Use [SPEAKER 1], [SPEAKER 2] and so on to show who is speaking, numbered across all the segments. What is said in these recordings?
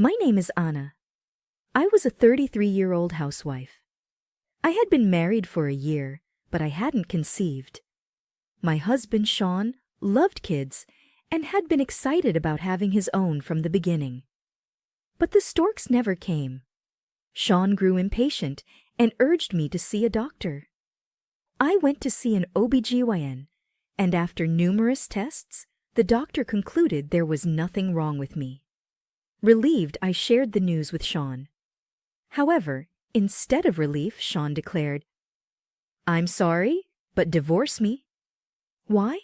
[SPEAKER 1] My name is Anna. I was a 33-year-old housewife. I had been married for a year, but I hadn't conceived. My husband, Sean, loved kids and had been excited about having his own from the beginning. But the storks never came. Sean grew impatient and urged me to see a doctor. I went to see an OBGYN, and after numerous tests, the doctor concluded there was nothing wrong with me. Relieved, I shared the news with Sean. However, instead of relief, Sean declared, "I'm sorry, but divorce me." Why?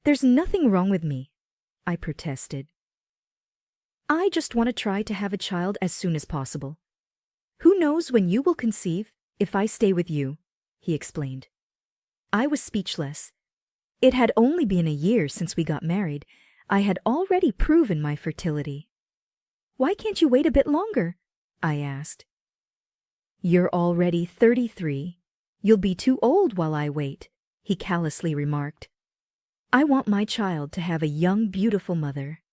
[SPEAKER 1] "There's nothing wrong with me," I protested. "I just want to try to have a child as soon as possible. Who knows when you will conceive if I stay with you," he explained. I was speechless. It had only been a year since we got married. I had already proven my fertility. "Why can't you wait a bit longer?" I asked. "You're already 33. You'll be too old while I wait," he callously remarked. "I want my child to have a young, beautiful mother."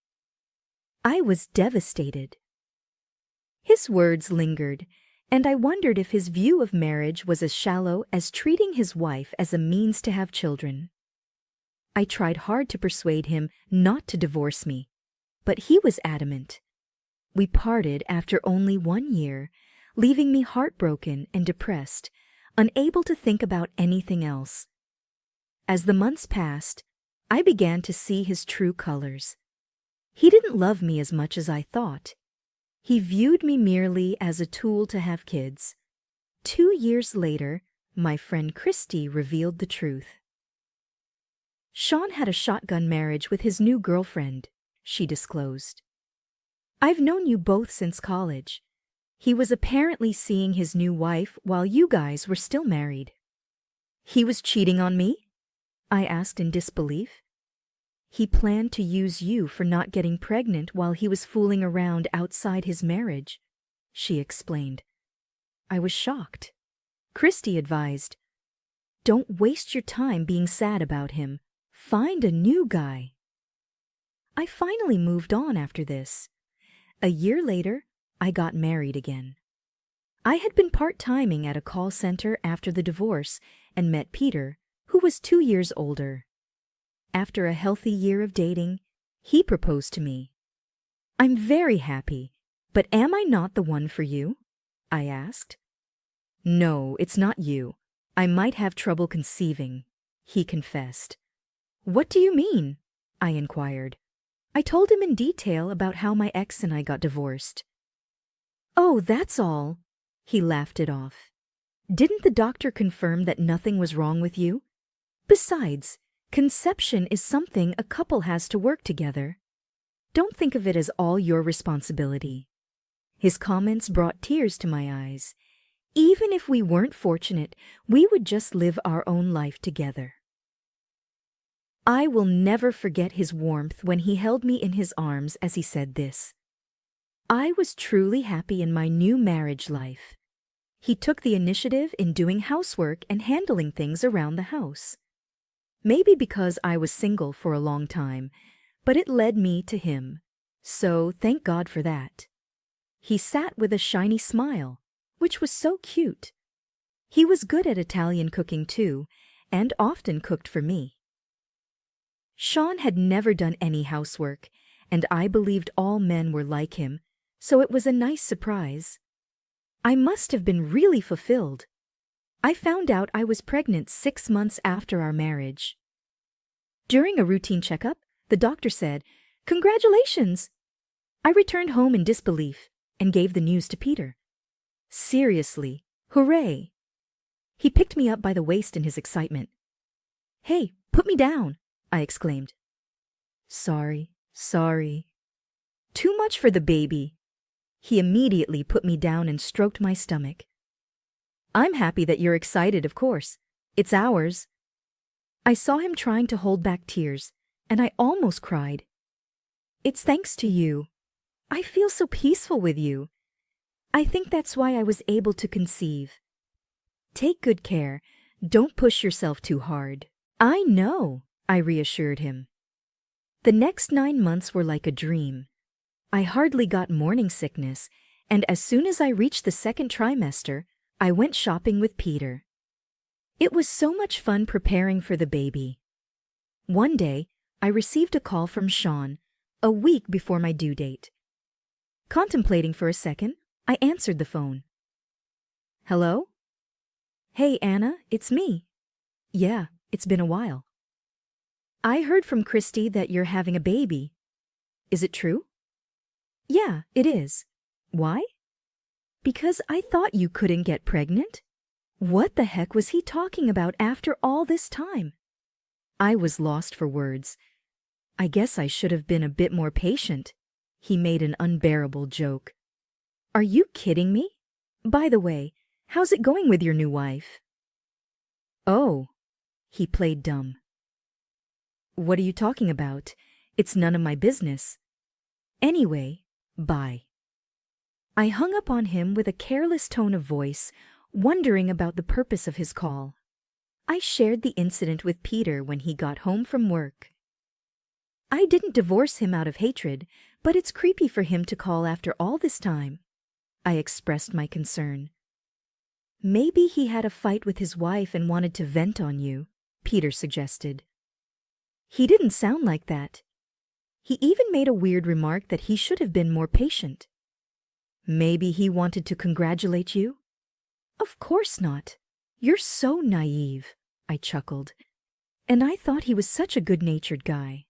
[SPEAKER 1] I was devastated. His words lingered, and I wondered if his view of marriage was as shallow as treating his wife as a means to have children. I tried hard to persuade him not to divorce me, but he was adamant. We parted after only 1 year, leaving me heartbroken and depressed, unable to think about anything else. As the months passed, I began to see his true colors. He didn't love me as much as I thought. He viewed me merely as a tool to have kids. 2 years later, my friend Christy revealed the truth. Sean had a shotgun marriage with his new girlfriend, she disclosed. "I've known you both since college. He was apparently seeing his new wife while you guys were still married." "He was cheating on me?" I asked in disbelief. "He planned to use you for not getting pregnant while he was fooling around outside his marriage," she explained. I was shocked. Christy advised, "Don't waste your time being sad about him. Find a new guy." I finally moved on after this. A year later, I got married again. I had been part-timing at a call center after the divorce and met Peter, who was 2 years older. After a healthy year of dating, he proposed to me. "I'm very happy, but am I not the one for you?" I asked. "No, it's not you. I might have trouble conceiving," he confessed. "What do you mean?" I inquired. I told him in detail about how my ex and I got divorced. "Oh, that's all." He laughed it off. "Didn't the doctor confirm that nothing was wrong with you? Besides, conception is something a couple has to work together. Don't think of it as all your responsibility." His comments brought tears to my eyes. Even if we weren't fortunate, we would just live our own life together. I will never forget his warmth when he held me in his arms as he said this. I was truly happy in my new marriage life. He took the initiative in doing housework and handling things around the house. Maybe because I was single for a long time, but it led me to him. So thank God for that. He sat with a shiny smile, which was so cute. He was good at Italian cooking too, and often cooked for me. Sean had never done any housework, and I believed all men were like him, so it was a nice surprise. I must have been really fulfilled. I found out I was pregnant 6 months after our marriage. During a routine checkup, the doctor said, "Congratulations!" I returned home in disbelief and gave the news to Peter. "Seriously, hooray!" He picked me up by the waist in his excitement. "Hey, put me down!" I exclaimed. Sorry. "Too much for the baby." He immediately put me down and stroked my stomach. "I'm happy that you're excited, of course. It's ours." I saw him trying to hold back tears, and I almost cried. "It's thanks to you. I feel so peaceful with you. I think that's why I was able to conceive. Take good care. Don't push yourself too hard." "I know," I reassured him. The next 9 months were like a dream. I hardly got morning sickness, and as soon as I reached the second trimester, I went shopping with Peter. It was so much fun preparing for the baby. One day, I received a call from Sean, a week before my due date. Contemplating for a second, I answered the phone. Hello? Hey, Anna, it's me. Yeah, it's been a while. I heard from Christy that you're having a baby. Is it true? Yeah, it is. Why? Because I thought you couldn't get pregnant. What the heck was he talking about after all this time? I was lost for words. I guess I should have been a bit more patient. He made an unbearable joke. Are you kidding me? By the way, how's it going with your new wife? Oh, he played dumb. What are you talking about? It's none of my business. Anyway, bye. I hung up on him with a careless tone of voice, wondering about the purpose of his call. I shared the incident with Peter when he got home from work. I didn't divorce him out of hatred, but it's creepy for him to call after all this time. I expressed my concern. Maybe he had a fight with his wife and wanted to vent on you, Peter suggested. He didn't sound like that. He even made a weird remark that he should have been more patient. Maybe he wanted to congratulate you? Of course not. You're so naive, I chuckled. And I thought he was such a good-natured guy.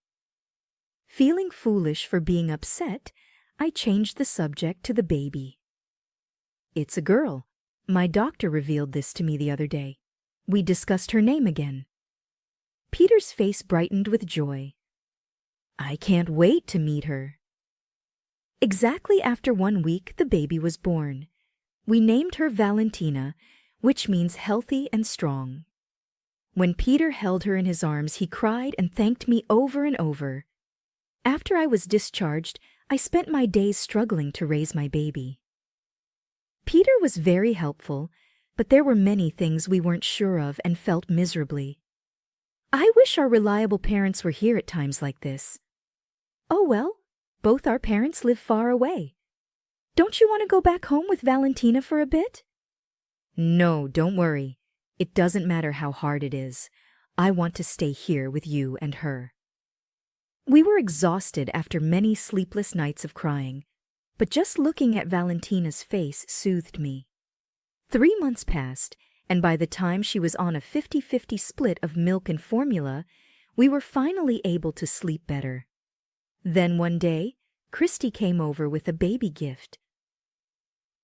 [SPEAKER 1] Feeling foolish for being upset, I changed the subject to the baby. It's a girl. My doctor revealed this to me the other day. We discussed her name again. Peter's face brightened with joy. I can't wait to meet her. Exactly after 1 week, the baby was born. We named her Valentina, which means healthy and strong. When Peter held her in his arms, he cried and thanked me over and over. After I was discharged, I spent my days struggling to raise my baby. Peter was very helpful, but there were many things we weren't sure of and felt miserably. I wish our reliable parents were here at times like this. Oh well, both our parents live far away. Don't you want to go back home with Valentina for a bit? No, don't worry. It doesn't matter how hard it is. I want to stay here with you and her. We were exhausted after many sleepless nights of crying, but just looking at Valentina's face soothed me. 3 months passed, and by the time she was on a 50-50 split of milk and formula, we were finally able to sleep better. Then one day, Christy came over with a baby gift.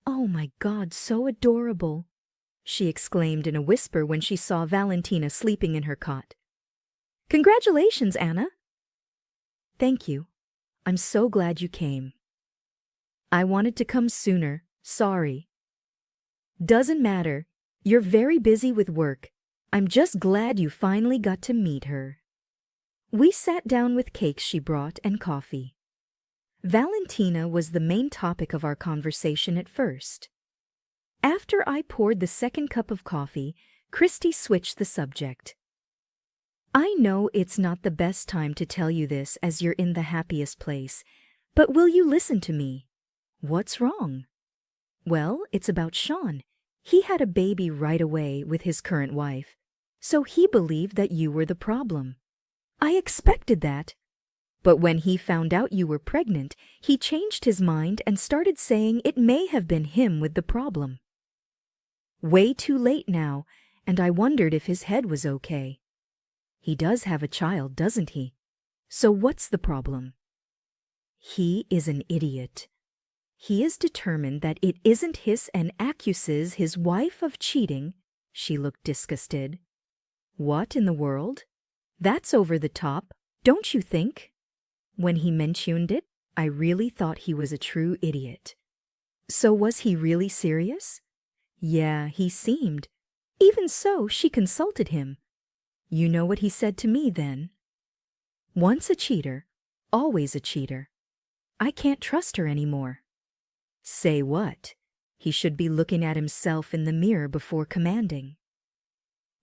[SPEAKER 1] Oh my God, so adorable, she exclaimed in a whisper when she saw Valentina sleeping in her cot. Congratulations, Anna. Thank you. I'm so glad you came. I wanted to come sooner, sorry. Doesn't matter. You're very busy with work. I'm just glad you finally got to meet her. We sat down with cakes she brought and coffee. Valentina was the main topic of our conversation at first. After I poured the second cup of coffee, Christy switched the subject. I know it's not the best time to tell you this as you're in the happiest place, but will you listen to me? What's wrong? Well, it's about Sean. He had a baby right away with his current wife, so he believed that you were the problem. I expected that. But when he found out you were pregnant, he changed his mind and started saying it may have been him with the problem. Way too late now, and I wondered if his head was okay. He does have a child, doesn't he? So what's the problem? He is an idiot. He is determined that it isn't his and accuses his wife of cheating. She looked disgusted. What in the world? That's over the top, don't you think? When he mentioned it, I really thought he was a true idiot. So was he really serious? Yeah, he seemed. Even so, she consulted him. You know what he said to me then? Once a cheater, always a cheater. I can't trust her anymore. Say what? He should be looking at himself in the mirror before commanding.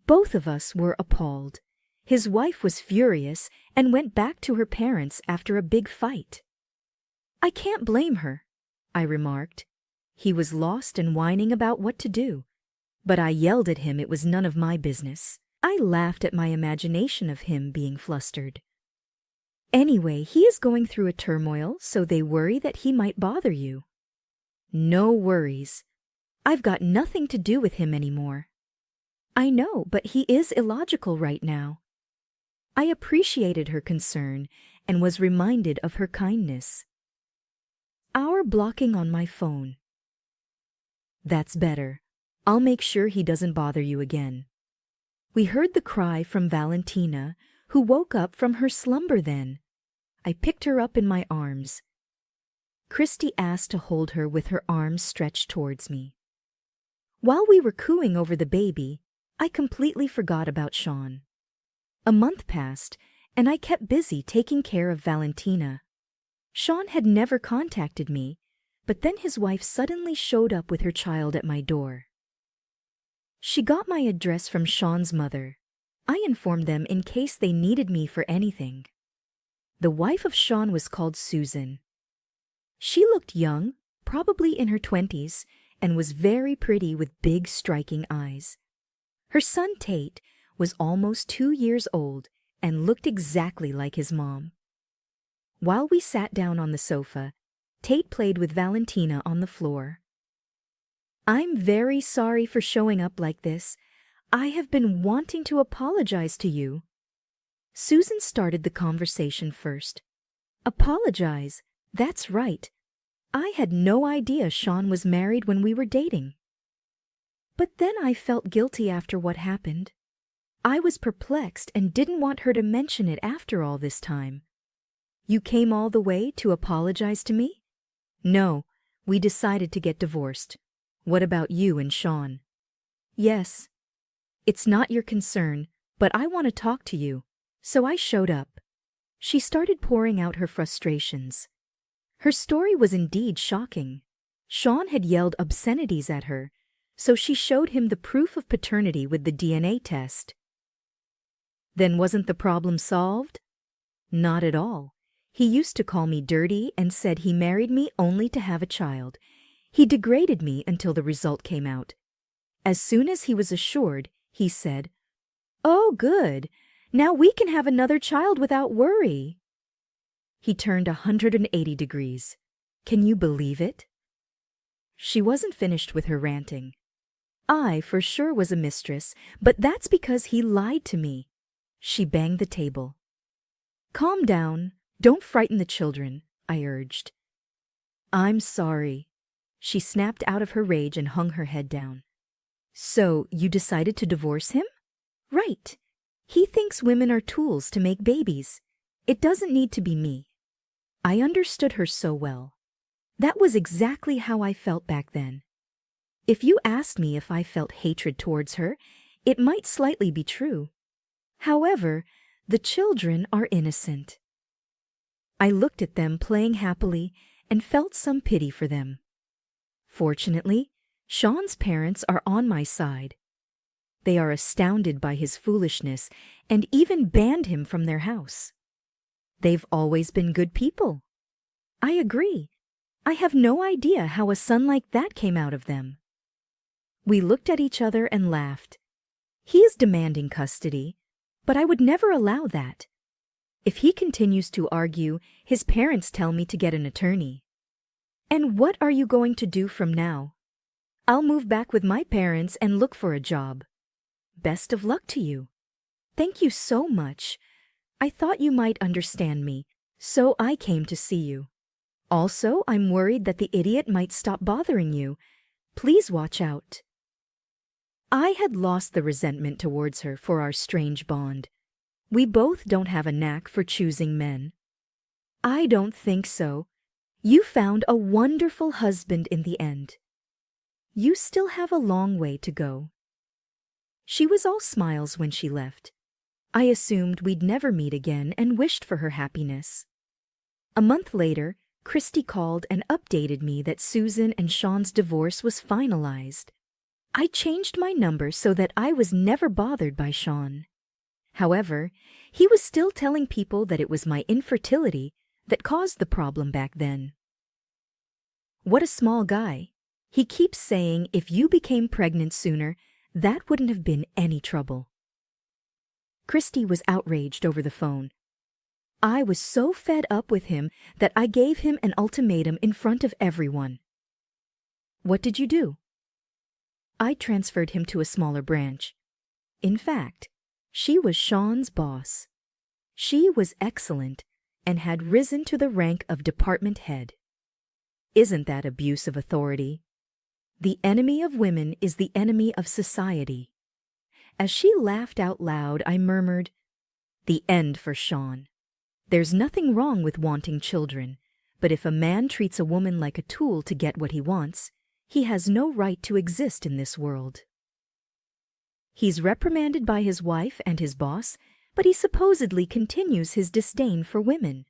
[SPEAKER 1] Both of us were appalled. His wife was furious and went back to her parents after a big fight. I can't blame her, I remarked. He was lost and whining about what to do. But I yelled at him it was none of my business. I laughed at my imagination of him being flustered. Anyway, he is going through a turmoil, so they worry that he might bother you. No worries. I've got nothing to do with him anymore. I know, but he is illogical right now. I appreciated her concern and was reminded of her kindness. Hour blocking on my phone. That's better. I'll make sure he doesn't bother you again. We heard the cry from Valentina, who woke up from her slumber then. I picked her up in my arms. Christy asked to hold her with her arms stretched towards me. While we were cooing over the baby, I completely forgot about Sean. A month passed, and I kept busy taking care of Valentina. Sean had never contacted me, but then his wife suddenly showed up with her child at my door. She got my address from Sean's mother. I informed them in case they needed me for anything. The wife of Sean was called Susan. She looked young, probably in her 20s, and was very pretty with big, striking eyes. Her son Tate was almost 2 years old and looked exactly like his mom. While we sat down on the sofa, Tate played with Valentina on the floor. I'm very sorry for showing up like this. I have been wanting to apologize to you. Susan started the conversation first. Apologize? That's right. I had no idea Sean was married when we were dating. But then I felt guilty after what happened. I was perplexed and didn't want her to mention it after all this time. You came all the way to apologize to me? No, we decided to get divorced. What about you and Sean? Yes. It's not your concern, but I want to talk to you, so I showed up. She started pouring out her frustrations. Her story was indeed shocking. Sean had yelled obscenities at her, so she showed him the proof of paternity with the DNA test. Then wasn't the problem solved? Not at all. He used to call me dirty and said he married me only to have a child. He degraded me until the result came out. As soon as he was assured, he said, "Oh, good. Now we can have another child without worry." He turned 180 degrees. Can you believe it? She wasn't finished with her ranting. I for sure was a mistress, but that's because he lied to me. She banged the table. Calm down. Don't frighten the children, I urged. I'm sorry. She snapped out of her rage and hung her head down. So, you decided to divorce him? Right. He thinks women are tools to make babies. It doesn't need to be me. I understood her so well. That was exactly how I felt back then. If you asked me if I felt hatred towards her, it might slightly be true. However, the children are innocent. I looked at them playing happily and felt some pity for them. Fortunately, Sean's parents are on my side. They are astounded by his foolishness and even banned him from their house. They've always been good people. I agree. I have no idea how a son like that came out of them. We looked at each other and laughed. He is demanding custody, but I would never allow that. If he continues to argue, his parents tell me to get an attorney. And what are you going to do from now? I'll move back with my parents and look for a job. Best of luck to you. Thank you so much. I thought you might understand me, so I came to see you. Also, I'm worried that the idiot might stop bothering you. Please watch out. I had lost the resentment towards her for our strange bond. We both don't have a knack for choosing men. I don't think so. You found a wonderful husband in the end. You still have a long way to go. She was all smiles when she left. I assumed we'd never meet again and wished for her happiness. A month later, Christy called and updated me that Susan and Sean's divorce was finalized. I changed my number so that I was never bothered by Sean. However, he was still telling people that it was my infertility that caused the problem back then. What a small guy. He keeps saying if you became pregnant sooner, that wouldn't have been any trouble. Christy was outraged over the phone. I was so fed up with him that I gave him an ultimatum in front of everyone. What did you do? I transferred him to a smaller branch. In fact, she was Sean's boss. She was excellent and had risen to the rank of department head. Isn't that abuse of authority? The enemy of women is the enemy of society. As she laughed out loud, I murmured, "The end for Sean. There's nothing wrong with wanting children, but if a man treats a woman like a tool to get what he wants, he has no right to exist in this world." He's reprimanded by his wife and his boss, but he supposedly continues his disdain for women.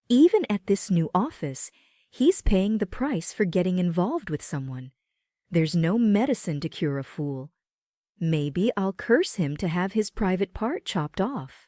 [SPEAKER 1] Even at this new office, he's paying the price for getting involved with someone. There's no medicine to cure a fool. Maybe I'll curse him to have his private part chopped off.